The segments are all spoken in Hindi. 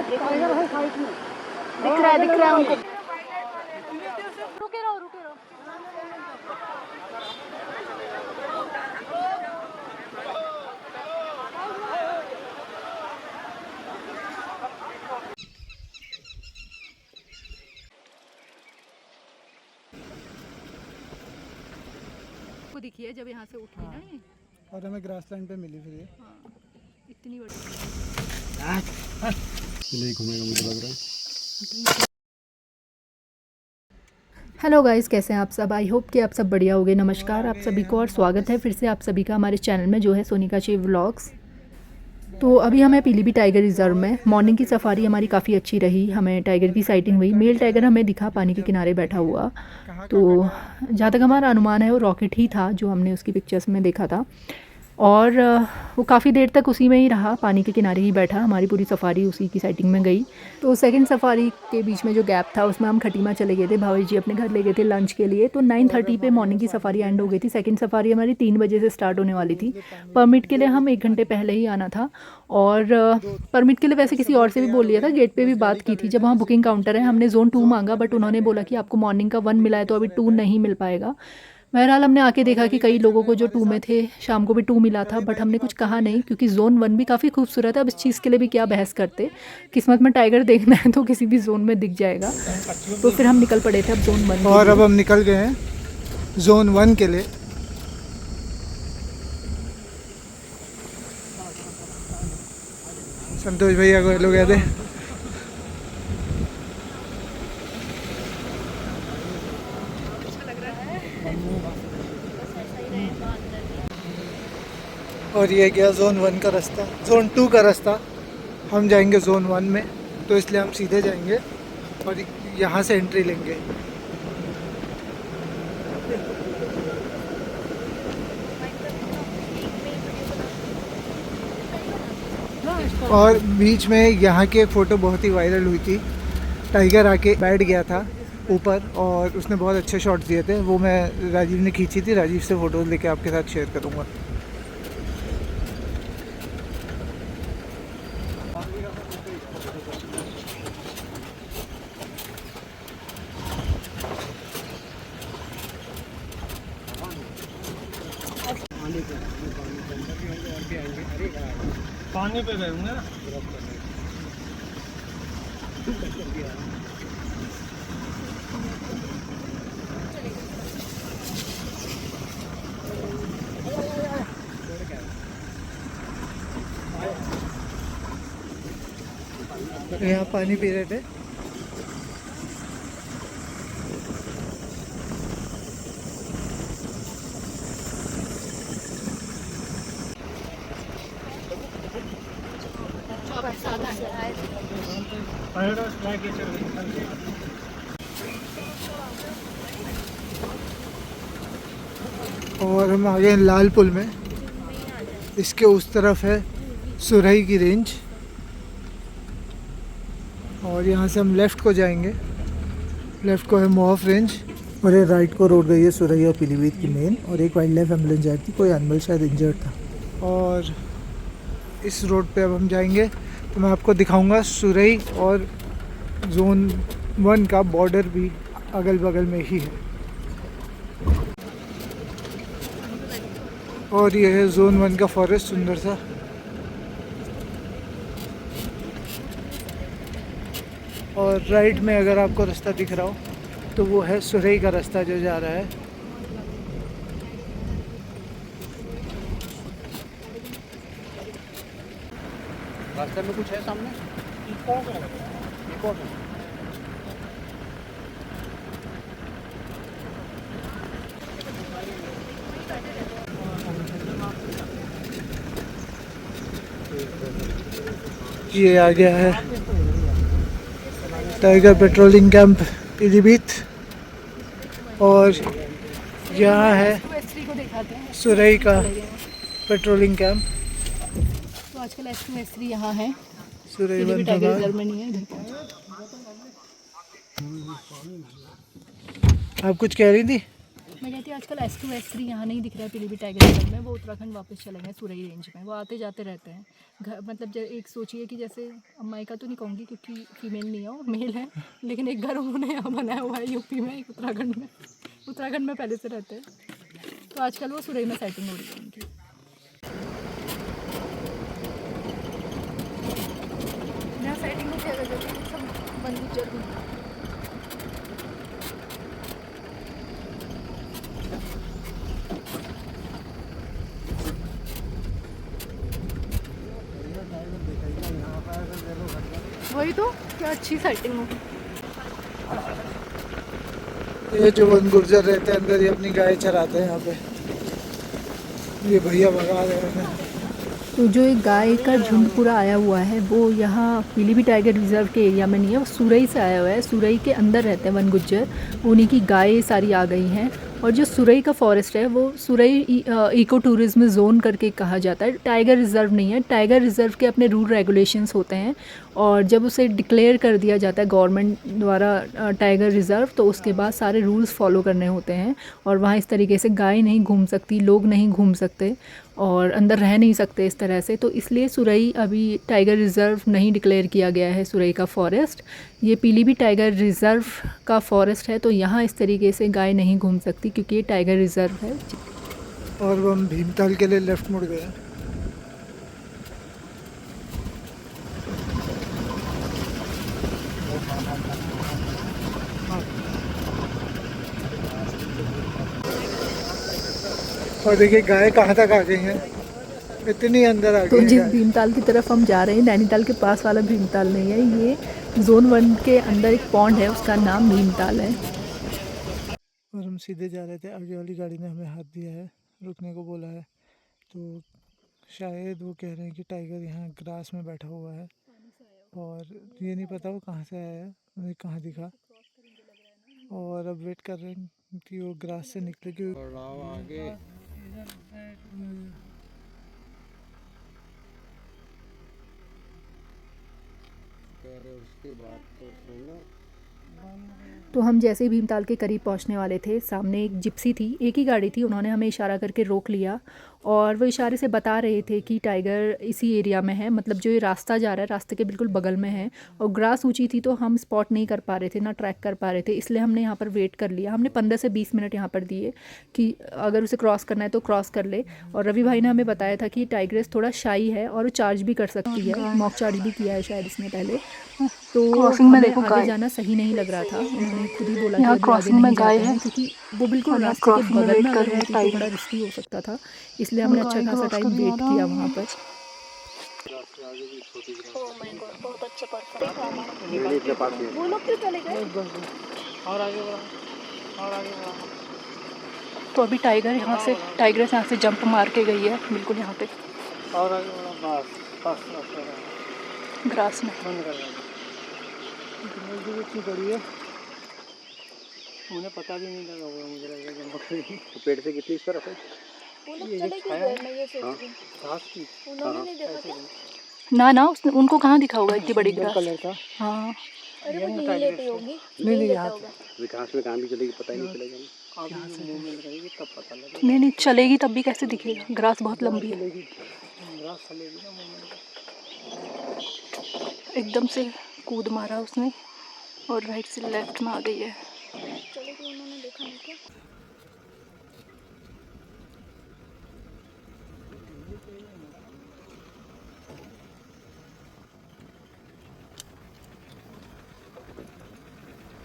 दिख रहा है उनको। रुके रहो। को दिखी है जब यहाँ से उठी ना ये, और हमें ग्रास लैंड पे मिली फिर ये। हाँ, इतनी बड़ी घूमेगा मुझे लग रहा है। हेलो गाइस, कैसे हैं आप सब। आई होप कि आप सब बढ़िया होंगे। नमस्कार आप सभी को और स्वागत है फिर से आप सभी का हमारे चैनल में जो है सोनिका ची व्लॉग्स। तो अभी हमें पीलीभीत टाइगर रिजर्व में मॉर्निंग की सफारी हमारी काफ़ी अच्छी रही। हमें टाइगर की साइटिंग हुई। मेल टाइगर हमें दिखा पानी के किनारे बैठा हुआ। तो जहाँ तक हमारा अनुमान है वो रॉकेट ही था जो हमने उसकी पिक्चर्स में देखा था। और वो काफ़ी देर तक उसी में ही रहा, पानी के किनारे ही बैठा। हमारी पूरी सफारी उसी की साइटिंग में गई। तो सेकंड सफारी के बीच में जो गैप था उसमें हम खटीमा चले गए थे। भावेश जी अपने घर ले गए थे लंच के लिए। तो 9:30 पे मॉर्निंग की सफारी एंड हो गई थी। सेकंड सफारी हमारी 3 बजे से स्टार्ट होने वाली थी। परमिट के लिए हम 1 घंटे पहले ही आना था। और परमिट के लिए वैसे किसी और से भी बोल लिया था, गेट पे भी बात की थी। जब वहाँ बुकिंग काउंटर है हमने जोन 2 मांगा, बट उन्होंने बोला कि आपको मॉर्निंग का 1 मिला है तो अभी 2 नहीं मिल पाएगा। बहरहाल हमने आके देखा कि कई लोगों को जो 2 में थे शाम को भी 2 मिला था, बट हमने कुछ कहा नहीं क्योंकि जोन 1 भी काफ़ी खूबसूरत है। अब इस चीज़ के लिए भी क्या बहस करते, किस्मत में टाइगर देखना है तो किसी भी जोन में दिख जाएगा। तो फिर हम निकल पड़े थे अब जोन 1 और अब हम निकल गए हैं जोन 1 के लिए। संतोष भैया को हेलो कह दे। और ये गया जोन 1 का रास्ता, जोन 2 का रास्ता। हम जाएंगे जोन 1 में, तो इसलिए हम सीधे जाएंगे और यहाँ से एंट्री लेंगे। और बीच में यहाँ की एक फ़ोटो बहुत ही वायरल हुई थी। टाइगर आके बैठ गया था ऊपर और उसने बहुत अच्छे शॉट्स दिए थे। वो मैं राजीव ने खींची थी। राजीव से फ़ोटोज़ लेके आपके साथ शेयर करूँगा। पानी पे गए होंगे ना। यहाँ पानी पी रहे थे। और हम आ गए लाल पुल में। इसके उस तरफ है सुरही की रेंज और यहाँ से हम लेफ़्ट को जाएंगे। लेफ़्ट को है मोहफ रेंज और ये राइट को रोड गई है सुरही और पीलीभीत की मेन। और एक वाइल्ड लाइफ एम्बुलेंस आई थी, कोई एनिमल शायद इंजर्ड था। और इस रोड पे अब हम जाएंगे तो मैं आपको दिखाऊंगा सुरही और जोन 1 का बॉर्डर भी अगल बगल में ही है। और ये है जोन 1 का फॉरेस्ट सुंदर सा। और राइट में अगर आपको रास्ता दिख रहा हो तो वो है सुरही का रास्ता जो जा रहा है। रास्ते में कुछ है सामने। ये आ गया है टाइगर पेट्रोलिंग कैंप पीलीभीत। और यहाँ है सुरही का पेट्रोलिंग कैंप। तो आजकल S2S3 यहाँ है। सुरही पीलीभीत टाइगर रिजर्व में नहीं है इधर। आप कुछ कह रही थी? मैं कहती हूँ आजकल S2 S3 यहाँ नहीं दिख रहा है पीलीभीत टाइगर रिजर्व में, वो उत्तराखंड वापस चले गए सुरई रेंज में। वो आते जाते रहते हैं घर, मतलब एक सोचिए कि जैसे अम्माई का तो नहीं कहूँगी क्योंकि फीमेल नहीं है वो मेल है, लेकिन एक घर उन्होंने यहाँ बनाया हुआ है यूपी में, एक उत्तराखंड में। उत्तराखंड में पहले से रहते हैं, तो आजकल वो सुरई में सेटिंग हो रही है उनकी। यहाँ सेटिंग को क्या करते हैं सब बंदी जरूर। वही तो, क्या अच्छी सेटिंग हो। ये जो वन गुर्जर रहते हैं अंदर, ये अपनी गाय चराते हैं यहाँ पे। ये भैया भगा रहे हैं। तो जो एक गाय का झुंड पूरा आया हुआ है वो यहाँ पीलीभीत टाइगर रिजर्व के एरिया में नहीं है, वो सुरई से आया हुआ है। सुरई के अंदर रहते हैं वन गुज्जर, उन्हीं की गाय सारी आ गई हैं। और जो सुरई का फॉरेस्ट है वो सुरई इको टूरिज्म जोन करके कहा जाता है, टाइगर रिजर्व नहीं है। टाइगर रिजर्व के अपने रूल रेगुलेशंस होते हैं, और जब उसे डिक्लेयर कर दिया जाता है गवर्नमेंट द्वारा टाइगर रिजर्व, तो उसके बाद सारे रूल्स फॉलो करने होते हैं। और वहाँ इस तरीके से गाय नहीं घूम सकती, लोग नहीं घूम सकते और अंदर रह नहीं सकते इस तरह से। तो इसलिए सुरई अभी टाइगर रिज़र्व नहीं डिक्लेयर किया गया है, सुरई का फॉरेस्ट। ये पीलीभीत टाइगर रिज़र्व का फॉरेस्ट है, तो यहाँ इस तरीके से गाय नहीं घूम सकती क्योंकि ये टाइगर रिज़र्व है। और वो हम भीमताल के लिए लेफ्ट मुड़ गए। और देखिए गाय कहाँ तक आ गई हैं, इतनी अंदर आ गई तो हैं जिस गाय। भीमताल की तरफ हम जा रहे हैं, नैनीताल के पास वाला भीमताल नहीं है, ये जोन 1 के अंदर एक पॉन्ड है, उसका नाम भीमताल है। और हम सीधे जा रहे थे, आगे वाली गाड़ी ने हमें हाथ दिया है, रुकने को बोला है। तो शायद वो कह रहे हैं कि टाइगर यहाँ ग्रास में बैठा हुआ है, और ये नहीं पता वो कहाँ से आया है, उन्हें कहाँ दिखा। और अब वेट कर रहे हैं कि वो ग्रास से निकले कि आगे। उसके बाद तो सुनो, तो हम जैसे ही भीमताल के करीब पहुंचने वाले थे, सामने एक जिप्सी थी, एक ही गाड़ी थी, उन्होंने हमें इशारा करके रोक लिया। और वो इशारे से बता रहे थे कि टाइगर इसी एरिया में है, मतलब जो ये रास्ता जा रहा है रास्ते के बिल्कुल बगल में है। और ग्रास ऊंची थी तो हम स्पॉट नहीं कर पा रहे थे, ना ट्रैक कर पा रहे थे, इसलिए हमने यहाँ पर वेट कर लिया। हमने 15 से 20 मिनट यहाँ पर दिए कि अगर उसे क्रॉस करना है तो क्रॉस कर ले। और रवि भाई ने हमें बताया था कि टाइग्रेस थोड़ा शाई है और वो चार्ज भी कर सकती है, मॉक चार्ज भी किया है शायद इसने पहले। तो हमें आगे जाना सही नहीं लग रहा था, उन्होंने खुद ही बोला कि अभी आगे नहीं जाते हैं क्योंकि वो बिल्कुल रास्ते के बगल में अगर होती तो बड़ा रिस्की हो सकता था, इसलिए हमने अच्छा खासा टाइम वेट किया वहाँ पर। बहुत अच्छा परफॉर्मेंस वो लोग क्यों चले गए? और आगे बढ़ा, और आगे बढ़ा। तो अभी टाइग्रेस यहाँ से जंप मार के गई है बिल्कुल यहाँ पे और आगे बढ़ा, बस बस ग्रास में। बंद कर दो। इतनी बड़ी है, उन्हें पता भी नहीं लगा हुआ, मुझे लगा जंप कर गई। पेड़ से कितनी इस तरफ है, वो लोग चले क्यों गए? मैं ये सोच रही हूं घास की, उन्होंने नहीं देखा क्या? ना उसने उनको कहाँ दिखा होगा इतनी बड़ी ग्रास। कलर का। हाँ अरे वो यहीं लेटी होगी, नहीं यहाँ विकास में कहाँ भी चलेगी पता ही नहीं चलेगा। यहाँ से मूवमेंट रहेगी तब पता लगेगा। नहीं चलेगी तब भी कैसे दिखेगा, ग्रास बहुत लंबी है। ग्रास चलेगी ना मूवमेंट। एकदम से कूद मारा उसने और राइट से लेफ्ट में आ गई है। चलेगी, उन्होंने देखा नहीं क्या?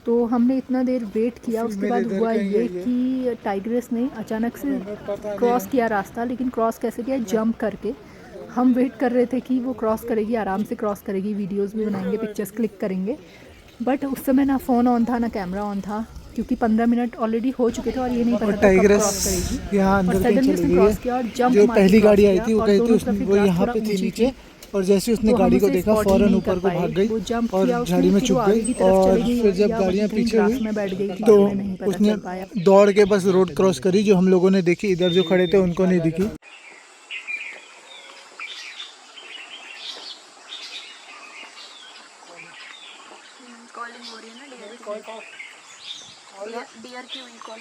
तो हमने इतना देर वेट किया, उसके फीमेल बाद इधर हुआ कहीं ये है ये। कि टाइग्रेस ने अचानक से पता नहीं क्रॉस है। किया रास्ता, लेकिन क्रॉस कैसे किया? जंप करके। हम वेट कर रहे थे कि वो क्रॉस करेगी, आराम से क्रॉस करेगी, वीडियोस भी बनाएंगे, पिक्चर्स क्लिक करेंगे। बट उस समय ना फ़ोन ऑन था ना कैमरा ऑन था, क्योंकि 15 मिनट ऑलरेडी हो चुके थे और ये नहीं पता था कब टाइग्रेस क्रॉस करेगी। यहाँ और अंदर कहीं सडनली चली उसने गई क्रॉस है। किया और जंप जो मार के पहली क्रॉस गाड़ी आई किया थी वो और कही थी दोनों तरफ वो ग्रास यहाँ थोड़ा पे थी ऊंची नीचे, और जैसे उसने तो हम गाड़ी को उसे देखा spot ही फौरन नहीं ऊपर कर को पाए। भाग गई वो जंप और किया उसने, झाड़ी में फिर छुप वो आगे गई। की तरफ और चली गई फिर जब या गाड़ियाँ वहीं कहीं पीछे ग्रास हुई में बैठ गई थी, तो हमें नहीं पता उसने चल पाया। दौड़ के बस रोड क्रॉस करी, जो हम लोगों ने देखी इधर जो खड़े थे उनको नहीं दिखी। कॉलिंग हो रही है ना, डियर की हुई कॉल।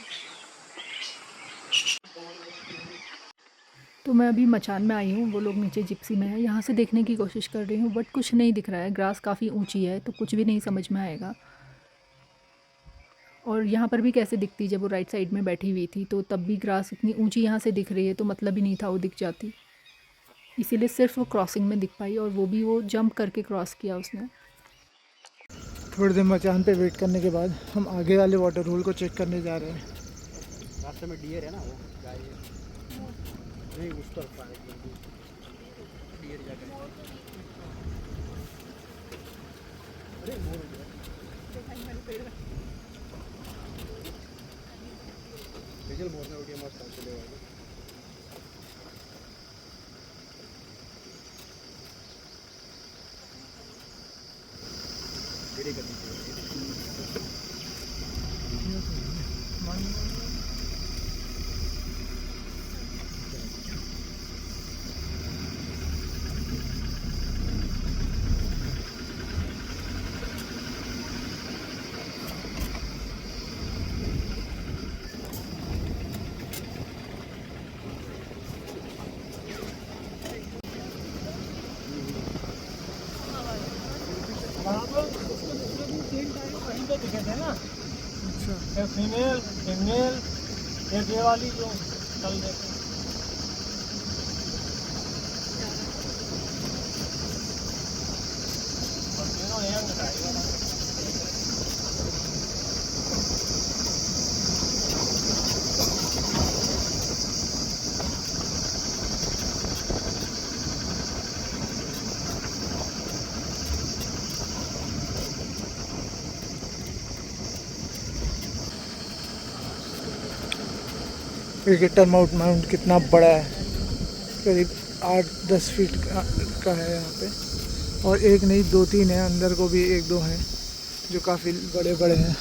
तो मैं अभी मचान में आई हूँ, वो लोग नीचे जिप्सी में है। यहाँ से देखने की कोशिश कर रही हूँ बट कुछ नहीं दिख रहा है। ग्रास काफ़ी ऊंची है तो कुछ भी नहीं समझ में आएगा। और यहाँ पर भी कैसे दिखती, जब वो राइट साइड में बैठी हुई थी तो तब भी ग्रास इतनी ऊंची यहाँ से दिख रही है तो मतलब ही नहीं था वो दिख जाती। इसीलिए सिर्फ वो क्रॉसिंग में दिख पाई, और वो भी वो जंप करके क्रॉस किया उसने। थोड़ी देर मचान पे वेट करने के बाद हम आगे वाले वाटर होल को चेक करने जा रहे हैं। रास्ते में डियर है ना, वो गाय है। नहीं उस तरफ है डियर जाकर। अरे मोर हो गया। डीजल मोर ने उठिया मस्त चले वाले। डेरी करनी चाहिए। अच्छा, फीमेल फीमेल एक ये वाली जो कल देखे और तीनों यंग है। क्रिकेटर माउंट कितना बड़ा है, करीब 8-10 फीट का है यहाँ पे। और एक नहीं, 2-3 है, अंदर को भी 1-2 हैं जो काफ़ी बड़े बड़े हैं।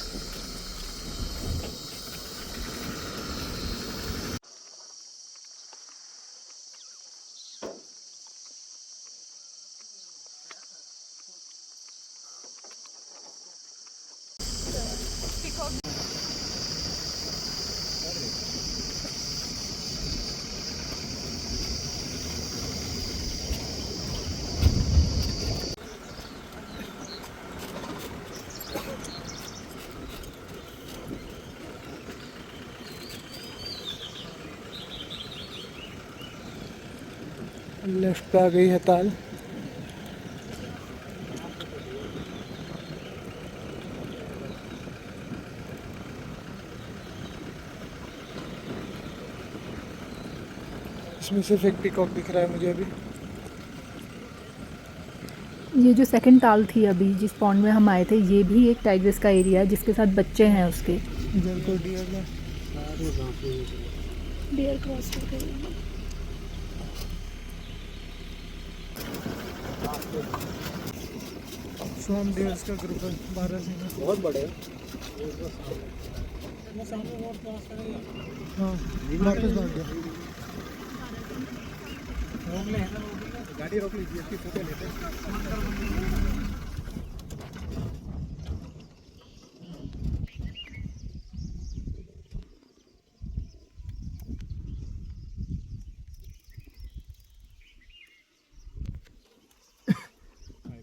लेफ्ट पे आ गई है ताल। इसमें सिर्फ एक पीकॉक दिख रहा है मुझे अभी। ये जो सेकंड ताल थी अभी जिस पॉन्ड में हम आए थे, ये भी एक टाइग्रेस का एरिया है जिसके साथ बच्चे हैं उसके। इधर को डियर है। डियर क्रॉस कर गई। स्वाम डियर्स का ग्रुप है 12 से। बहुत बड़े हैं। हाँ, वापस भाग गया। गाड़ी रोक लीजिए, इसकी फोटो लेते हैं।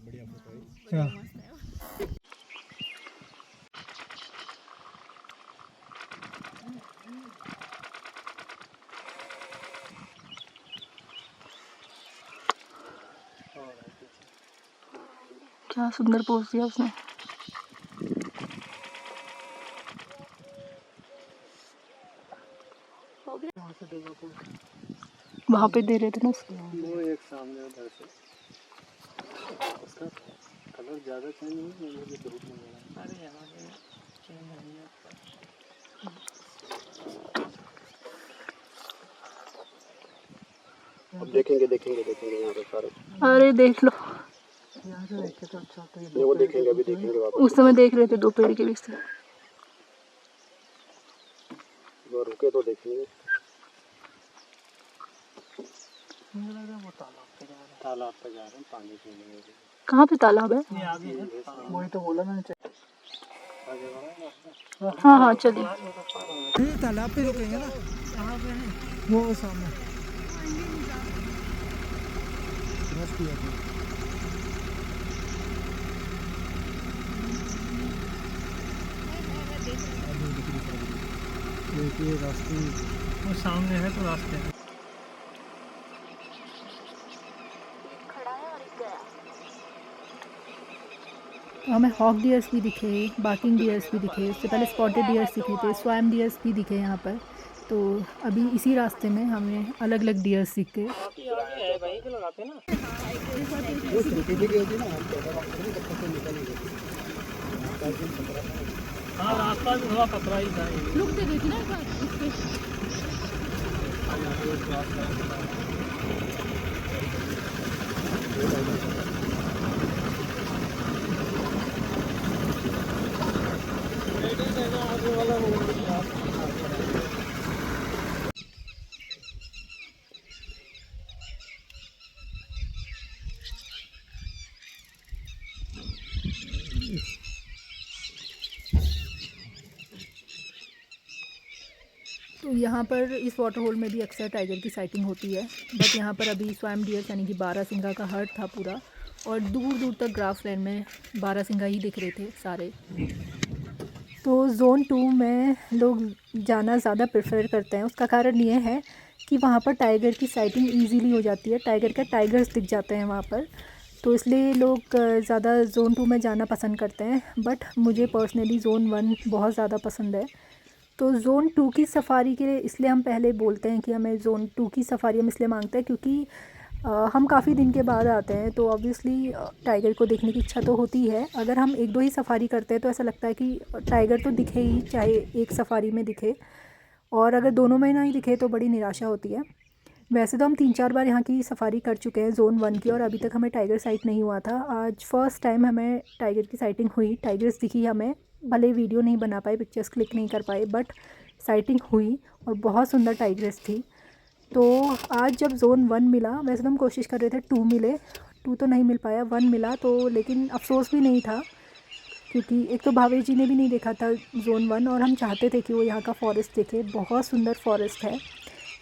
बढ़िया फोटो है। हाँ। क्या सुंदर पोज दिया उसने। वहाँ पे दे रहे थे ना उसको। वो एक सामने उधर से उसका कलर ज़्यादा चेंज नहीं है, मुझे धूप में लगा। अरे यहाँ पे चेंज नहीं है। अब देखेंगे देखेंगे देखेंगे यहाँ पे सारे। अरे देख लो, यहाँ से देखे तो अच्छा होता है। नहीं वो देखेंगे, अभी देखेंगे वापस। उस समय देख रहे थे दो पेड़ के बीच से। वो रुके तो देखेंगे। मुझे लग रहा है वो तालाब पे जा रहा है। तालाब पे जा रहे हैं पानी पीने के लिए। कहाँ पे तालाब है? ये आगे है। वही तो बोला मैंने। हाँ हाँ चलिए। तालाब पे रुकेंगे ना, कहाँ पे है? वो सामने। बस किया था। ये रास्ते वो सामने है तो रास्ते हैं। तो हमें हॉक डियर्स भी दिखे, बार्किंग डियर्स भी दिखे, उससे पहले स्पॉटेड डियर्स दिखे थे, स्वैम डियर्स भी दिखे यहाँ पर। तो अभी इसी रास्ते में हमें अलग अलग डियर्स दिखे। वहीं पे लगाते हैं ना। हाँ रास्ता भी थोड़ा पतला ही था ये। लुक दे देखी ना तो यहाँ पर इस वाटर होल में भी अक्सर टाइगर की साइटिंग होती है, बट यहाँ पर अभी स्वैम डियर्स यानी कि बारहसिंगा का हर्ट था पूरा, और दूर दूर तक ग्रासलैंड में बारहसिंगा ही दिख रहे थे सारे। तो ज़ोन 2 में लोग जाना ज़्यादा प्रेफर करते हैं। उसका कारण ये है कि वहाँ पर टाइगर की साइटिंग इजीली हो जाती है, टाइगर्स दिख जाते हैं वहाँ पर, तो इसलिए लोग ज़्यादा ज़ोन 2 में जाना पसंद करते हैं। बट मुझे पर्सनली ज़ोन 1 बहुत ज़्यादा पसंद है। तो ज़ोन 2 की सफ़ारी के लिए इसलिए हम पहले बोलते हैं कि हमें ज़ोन 2 की सफ़ारी हम इसलिए मांगते हैं क्योंकि हम काफ़ी दिन के बाद आते हैं, तो ऑब्वियसली टाइगर को देखने की इच्छा तो होती है। अगर हम एक दो ही सफ़ारी करते हैं तो ऐसा लगता है कि टाइगर तो दिखे ही, चाहे एक सफ़ारी में दिखे, और अगर दोनों में नहीं दिखे तो बड़ी निराशा होती है। वैसे तो हम 3-4 बार यहाँ की सफ़ारी कर चुके हैं ज़ोन 1 की, और अभी तक हमें टाइगर साइट नहीं हुआ था। आज फ़र्स्ट टाइम हमें टाइगर की साइटिंग हुई, टाइगर्स दिखी हमें। भले वीडियो नहीं बना पाए, पिक्चर्स क्लिक नहीं कर पाए, बट साइटिंग हुई और बहुत सुंदर टाइगर्स थी। तो आज जब ज़ोन 1 मिला, वैसे तो हम कोशिश कर रहे थे 2 मिले, 2 तो नहीं मिल पाया, 1 मिला, तो लेकिन अफसोस भी नहीं था क्योंकि एक तो भावेश जी ने भी नहीं देखा था ज़ोन 1, और हम चाहते थे कि वो यहाँ का फॉरेस्ट देखे। बहुत सुंदर फॉरेस्ट है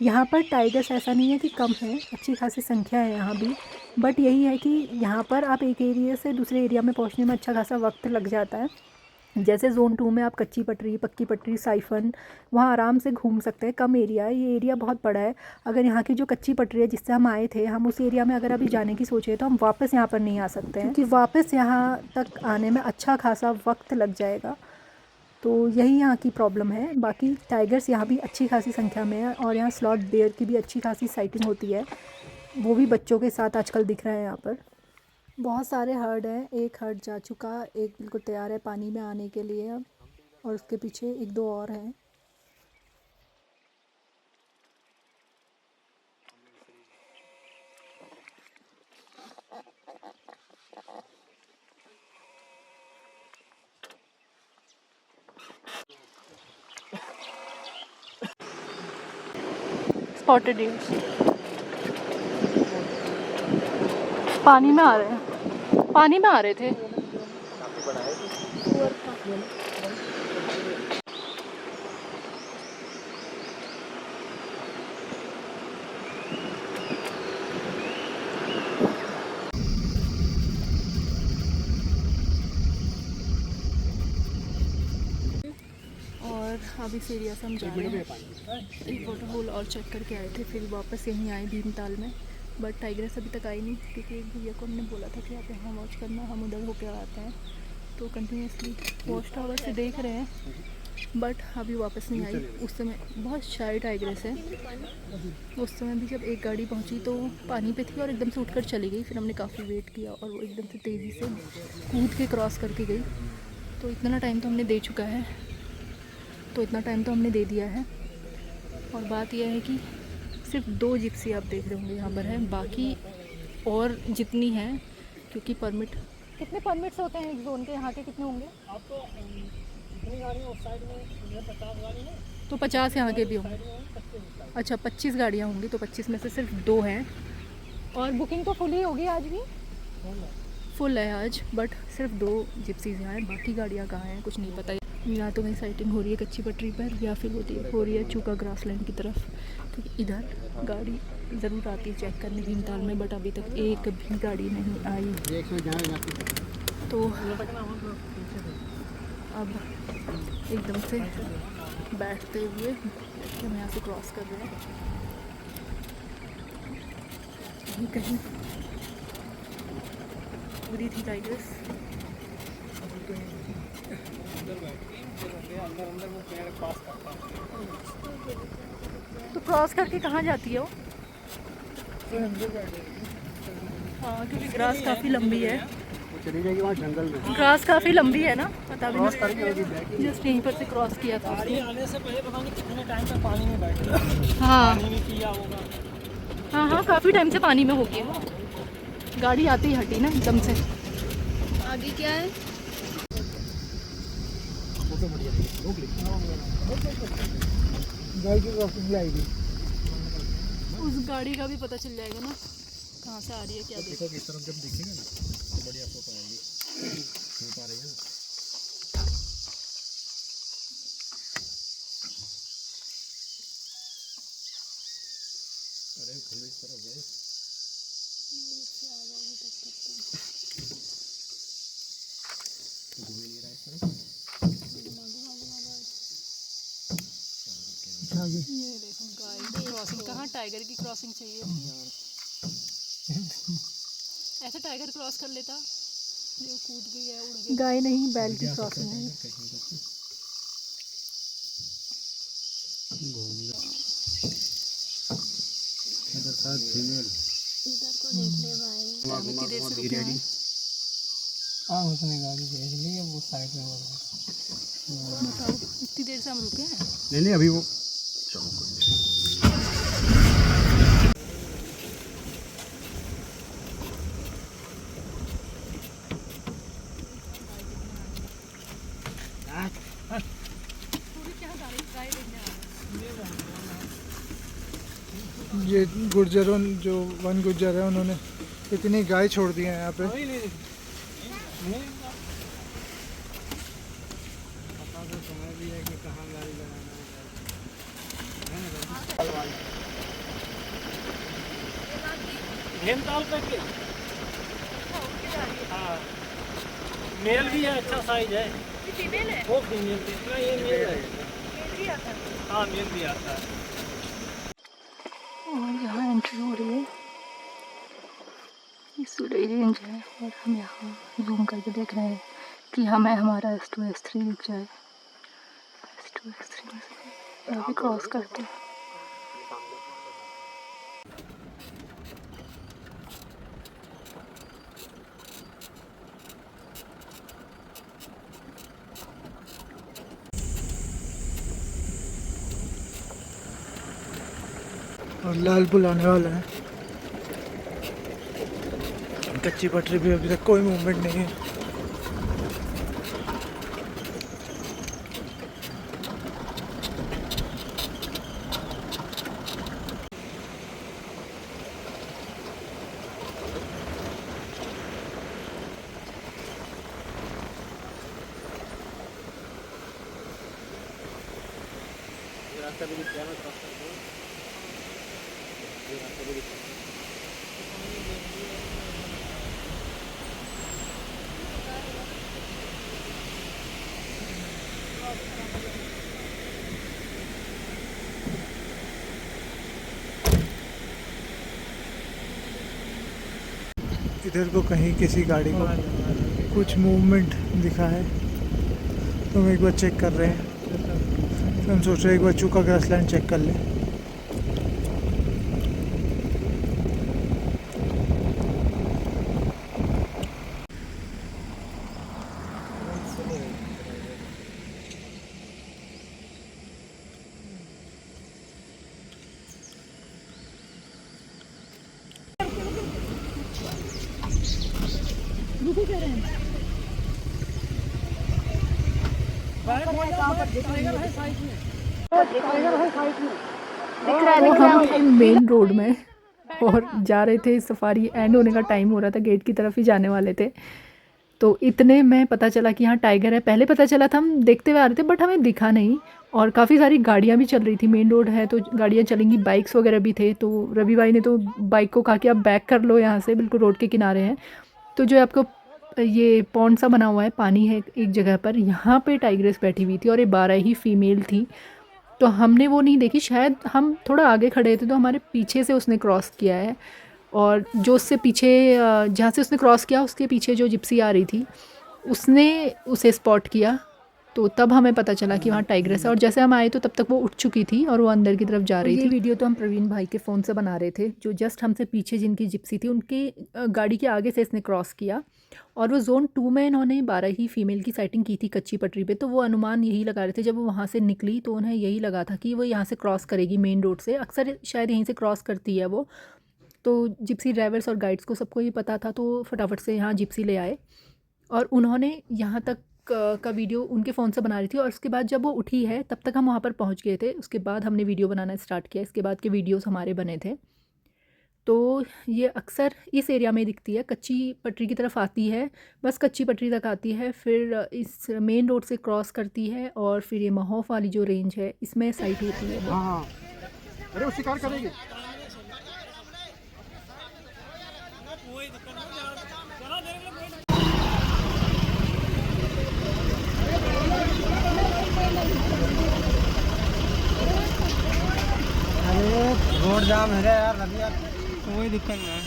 यहाँ पर। टाइगर्स ऐसा नहीं है कि कम है, अच्छी खासी संख्या है यहाँ भी, बट यही है कि यहाँ पर आप एक एरिया से दूसरे एरिया में पहुँचने में अच्छा खासा वक्त लग जाता है। जैसे ज़ोन 2 में आप कच्ची पटरी, पक्की पटरी, साइफन, वहाँ आराम से घूम सकते हैं। कम एरिया है, ये एरिया बहुत बड़ा है। अगर यहाँ की जो कच्ची पटरी है जिससे हम आए थे, हम उस एरिया में अगर अभी जाने की सोचे तो हम वापस यहाँ पर नहीं आ सकते हैं, क्योंकि वापस यहाँ तक आने में अच्छा खासा वक्त लग जाएगा। तो यही यहाँ की प्रॉब्लम है। बाकी टाइगर्स यहाँ भी अच्छी खासी संख्या में है, और यहाँ स्लॉट बेयर की भी अच्छी खासी साइटिंग होती है, वो भी बच्चों के साथ आजकल दिख रहे हैं यहाँ पर। बहुत सारे हर्ड हैं, एक हर्ड जा चुका, एक बिल्कुल तैयार है पानी में आने के लिए अब, और उसके पीछे एक दो और हैं। स्पॉटेड डियर्स पानी में आ रहे हैं, पानी में आ रहे थे। और अभी इस एरिया से हम जा रहे हैं, एक वाटर होल और चेक करके आए थे, फिर वापस यहीं आए भीमताल में। बट टाइगर्स अभी तक आई नहीं, क्योंकि एक भैया को हमने बोला था कि आप यहाँ वॉच करना, हम उधर होकर आते हैं। तो कंटिन्यूसली वॉच टावर से देख रहे हैं, बट अभी वापस नहीं आई। उस समय बहुत शाय टाइग्रेस है। उस समय भी जब एक गाड़ी पहुंची तो पानी पे थी और एकदम से उठकर चली गई। फिर हमने काफ़ी वेट किया और वो एकदम से तेज़ी से कूद के क्रॉस करके गई। तो इतना टाइम तो हमने दे चुका है, तो इतना टाइम तो हमने दे दिया है। और बात यह है कि सिर्फ 2 जिप्सी आप देख रहे होंगे यहाँ पर है, बाकी और जितनी हैं, क्योंकि परमिट, कितने परमिट्स होते हैं एक जोन के, यहाँ के कितने होंगे? अब तो इतनी गाड़ियाँ उस साइड में 50 गाड़ी है, तो 50 यहाँ के भी होंगे। अच्छा 25 गाड़ियाँ होंगी, तो 25 में से सिर्फ 2 हैं। और बुकिंग तो फुल ही होगी आज भी, फुल है आज, बट सिर्फ 2 जिप्सीज यहाँ हैं, बाकी गाड़ियाँ कहाँ हैं कुछ नहीं पता। या तो कहीं साइटिंग हो रही है कच्ची पटरी पर, या फिर हो रही है चूका ग्रासलैंड की तरफ, क्योंकि इधर गाड़ी ज़रूर आती है चेक करने भीमताल में, बट अभी तक एक भी गाड़ी नहीं आई। तो अब एकदम से बैठते हुए हम यहाँ से क्रॉस कर रहे हैं, कहीं कहीं पूरी थी टाइगर्स। तो क्रॉस करके कहाँ जाती है वो? हाँ, क्योंकि ग्रास काफ़ी लंबी है, चली जाएगी वहाँ जंगल में। ग्रास काफ़ी लंबी है ना, पता भी नहीं, जस्ट यहीं पर से क्रॉस किया था गाड़ी आने से पहले पता नहीं कितने टाइम तक पानी में बैठी, हाँ पानी में किया होगा। हाँ हाँ, काफ़ी टाइम से पानी में हो गई वो, गाड़ी आते ही हटी ना एकदम से। आगे क्या है? गाय की क्रॉसिंग लाएगी। उस गाड़ी का भी पता चल जाएगा ना कहाँ से आ रही है, क्या देखो। इस तरफ जब दिखेगा ना तो बढ़िया फोटो आएगी। धूप आ रही है ना। अरे घूम इस तरफ गए। घूम ही नहीं रहा इस तरफ। आगे ये देखो गाय की क्रॉसिंग, कहाँ टाइगर की क्रॉसिंग चाहिए थी यार। ऐसे टाइगर क्रॉस कर लेता, जो कूद गया उड़ गया। गाय नहीं, बैल की क्रॉसिंग है। इधर साथ फीमेल इधर को देख ले भाई। इतनी देर से रुके हैं। हाँ, उसने गाड़ी देख ली, अब वो साइड में हो रहा है। बताओ, इतनी देर से हम रुके हैं। नहीं अभी वो ये गुर्जरों जो वन गुर्जर है, उन्होंने इतनी गाय छोड़ दी है यहाँ पे। भीमताल करके हाँ, मेल भी है, अच्छा साइज है। फीमेल है? वो फीमेल है, ये मेल है। हाँ, मेल भी आता है। और यहाँ एंट्री हो रही है, ये सुरई रेंज है, और हम यहाँ जूम करके देख रहे हैं कि हमें हमारा S2 S3 दिख जाए। S2 S3 में से अभी क्रॉस करते हैं। और लाल पुल आने वाला है। कच्ची पटरी भी अभी तक कोई मूवमेंट नहीं है। रास्ता भी दिखता है ना, क्रॉस करके ये रास्ता भी दिखता है। इधर को कहीं किसी गाड़ी को कुछ मूवमेंट दिखा है, तो हम एक बार चेक कर रहे हैं। तो हम सोच रहे हैं एक बार चूका ग्रासलैंड चेक कर लें। हम मेन रोड में और जा रहे थे, सफारी एंड होने का टाइम हो रहा था, गेट की तरफ ही जाने वाले थे। तो इतने में पता चला कि यहाँ टाइगर है। पहले पता चला था, हम देखते हुए आ रहे थे बट हमें दिखा नहीं। और काफ़ी सारी गाड़ियाँ भी चल रही थी, मेन रोड है तो गाड़ियाँ चलेंगी, बाइक्स वगैरह भी थे। तो रवि भाई ने तो बाइक को कहा कि आप बैक कर लो यहाँ से, बिल्कुल रोड के किनारे हैं। तो जो आपको ये पॉन्ड सा बना हुआ है, पानी है एक जगह पर, यहाँ पे टाइग्रेस बैठी हुई थी और ये 12 ही फीमेल थी। तो हमने वो नहीं देखी, शायद हम थोड़ा आगे खड़े थे तो हमारे पीछे से उसने क्रॉस किया है। और जो उससे पीछे जहाँ से उसने क्रॉस किया उसके पीछे जो जिप्सी आ रही थी उसने उसे स्पॉट किया। तो तब हमें पता चला कि वहाँ टाइग्रेस है। और जैसे हम आए तो तब तक वो उठ चुकी थी और वो अंदर की तरफ जा रही थी। ये वीडियो तो हम प्रवीण भाई के फ़ोन से बना रहे थे। जो जस्ट हमसे पीछे जिनकी जिप्सी थी उनके गाड़ी के आगे से इसने क्रॉस किया। और वो जोन 2 में इन्होंने 12 ही फीमेल की साइटिंग की थी कच्ची पटरी पे। तो वो अनुमान यही लगा रहे थे, जब वो वहाँ से निकली तो उन्हें यही लगा था कि वो यहाँ से क्रॉस करेगी मेन रोड से। अक्सर शायद यहीं से क्रॉस करती है वो। तो जिप्सी ड्राइवर्स और गाइड्स को सबको ये पता था, तो फटाफट से यहाँ जिप्सी ले आए। और उन्होंने यहाँ तक का वीडियो उनके फ़ोन से बना रही थी। और उसके बाद जब वो उठी है तब तक हम वहाँ पर पहुँच गए थे। उसके बाद हमने वीडियो बनाना स्टार्ट किया। इसके बाद के वीडियोस हमारे बने थे। तो ये अक्सर इस एरिया में दिखती है, कच्ची पटरी की तरफ आती है, बस कच्ची पटरी तक आती है, फिर इस मेन रोड से क्रॉस करती है और फिर ये महोफ वाली जो रेंज है इसमें साइट होती है। हाँ, अरे वो शिकार करेगी। अरे रोड जाम है यार अभी यार। कोई दिक्कत नहीं।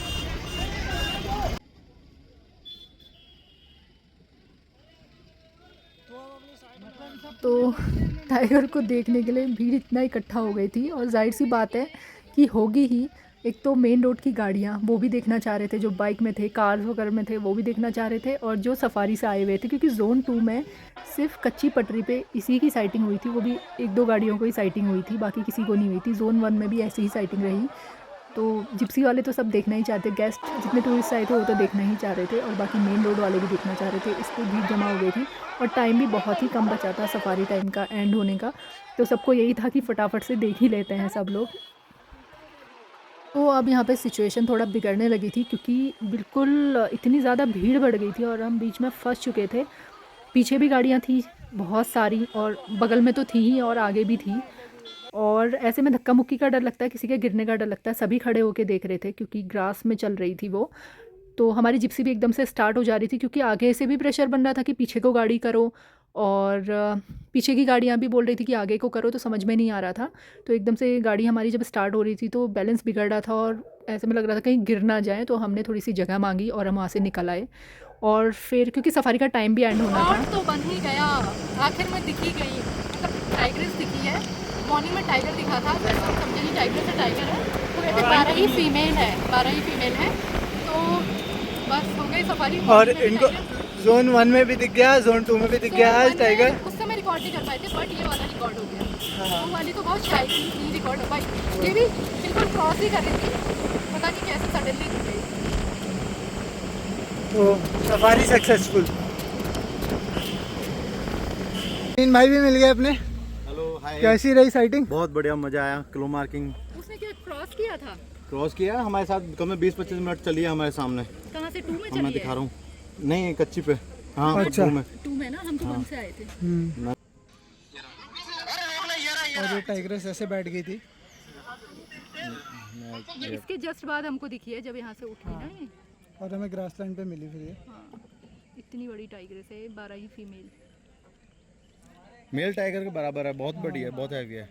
तो टाइगर को देखने के लिए भीड़ इतना इकट्ठा हो गई थी। और जाहिर सी बात है कि होगी ही। एक तो मेन रोड की गाड़ियाँ वो भी देखना चाह रहे थे, जो बाइक में थे, कार्स वगैरह में थे वो भी देखना चाह रहे थे, और जो सफारी से आए हुए थे, क्योंकि जोन 2 में सिर्फ कच्ची पटरी पे इसी की साइटिंग हुई थी। वो भी 1-2 गाड़ियों को ही साइटिंग हुई थी, बाकी किसी को नहीं हुई थी। जोन 1 में भी ऐसी ही साइटिंग रही। तो जिप्सी वाले तो सब देखना ही चाहते, गेस्ट जितने टूरिस्ट आए थे वो तो देखना ही चाह रहे थे, और बाकी मेन रोड वाले भी देखना चाह रहे थे। इस पर भीड़ जमा हो गई थी और टाइम भी बहुत ही कम बचा था सफारी टाइम का एंड होने का। तो सबको यही था कि फटाफट से देख ही लेते हैं सब लोग। तो अब यहाँ पे सिचुएशन थोड़ा बिगड़ने लगी थी, क्योंकि बिल्कुल इतनी ज़्यादा भीड़ बढ़ गई थी और हम बीच में फंस चुके थे। पीछे भी गाड़ियाँ थी बहुत सारी, और बगल में तो थी ही और आगे भी थी। और ऐसे में धक्का मुक्की का डर लगता है, किसी के गिरने का डर लगता है। सभी खड़े होके देख रहे थे क्योंकि ग्रास में चल रही थी वो। तो हमारी जिप्सी भी एकदम से स्टार्ट हो जा रही थी, क्योंकि आगे से भी प्रेशर बन रहा था कि पीछे को गाड़ी करो, और पीछे की गाड़ियाँ भी बोल रही थी कि आगे को करो, तो समझ में नहीं आ रहा था। तो एकदम से गाड़ी हमारी जब स्टार्ट हो रही थी तो बैलेंस बिगड़ रहा था और ऐसे में लग रहा था कहीं गिर ना जाए। तो हमने थोड़ी सी जगह मांगी और हम वहाँ से निकल आए। और फिर क्योंकि सफारी का टाइम भी एंड होना था, तो बन ही गया, आखिर में दिख ही गई, मतलब टाइग्रेस दिखी है। मॉर्निंग में टाइगर दिखा था, फिर हम समझे नहीं टाइगर से टाइगर है, तो वैसे 12 ही फीमेल है, 12 ही फीमेल है। तो बस हो गई सफारी। और इनको जोन 1 में भी दिख गया, जोन 2 में भी दिख गया आज टाइगर। उस समय रिकॉर्ड नहीं कर पाए थे, बट ये वाला रिकॉर्ड हो गया। वो वाली तो बहुत शायद नहीं रिकॉर्ड हो पाई। ये भी बिल्कुल क्रॉस ही कर रही थी, पता नहीं कैसे सडनली दिख गई। तो सफारी सक्सेसफुल। तीन भाई भी मिल गए अपने। Hello hi. कैसी रही साइटिंग? बहुत बढ़िया, मजा आया। क्लो मार्किंग उसने क्या क्रॉस किया था? क्रॉस किया हमारे साथ, कम में 20-25 मिनट चली है हमारे सामने। कहाँ से? 2 में मैं चली है? दिखा रहा हूँ। नहीं, कच्ची पे। हाँ, अच्छा। 2 में। 2 में ना, हम तो 1 से आए थे। और ये टाइग्रेस ऐसे बैठ गई थी। ये इसके जस्ट बाद हमको दिखी है जब यहाँ से उठी ना ये। और हमें ग्रासलैंड पे मिली फिर ये। हाँ, इतनी बड़ी टाइग्रेस है, 12 ही फीमेल। मेल टाइगर के बराबर है, बहुत बड़ी है, बहुत हैवी है।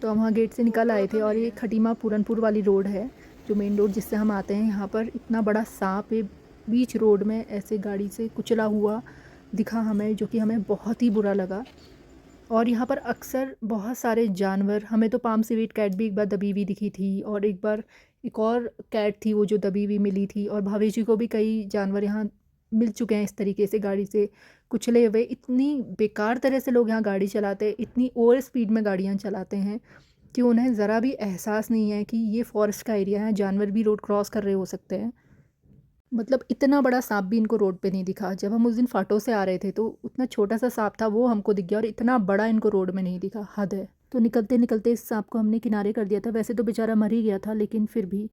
तो हम वहाँ गेट से निकल आए थे। और ये खटीमा पूरनपुर वाली रोड है, जो मेन रोड जिससे हम आते हैं। यहाँ पर इतना बड़ा सांप है बीच रोड में, ऐसे गाड़ी से कुचला हुआ दिखा हमें, जो कि हमें बहुत ही बुरा लगा। और यहाँ पर अक्सर बहुत सारे जानवर, हमें तो पाम सिवेट कैट भी एक बार दबी हुई दिखी थी, और एक बार एक और कैट थी वो जो दबी हुई मिली थी। और भावेश जी को भी कई जानवर यहाँ मिल चुके हैं इस तरीके से गाड़ी से कुचले हुए। इतनी बेकार तरह से लोग यहाँ गाड़ी चलाते हैं, इतनी ओवर स्पीड में गाड़ियाँ चलाते हैं कि उन्हें ज़रा भी एहसास नहीं है कि ये फॉरेस्ट का एरिया है, जानवर भी रोड क्रॉस कर रहे हो सकते हैं। मतलब इतना बड़ा सांप भी इनको रोड पे नहीं दिखा। जब हम उस दिन फाटो से आ रहे थे तो उतना छोटा सा सांप था वो हमको दिख गया, और इतना बड़ा इनको रोड में नहीं दिखा। हद है। तो निकलते निकलते इस सांप को हमने किनारे कर दिया था। वैसे तो बेचारा मर ही गया था, लेकिन फिर भी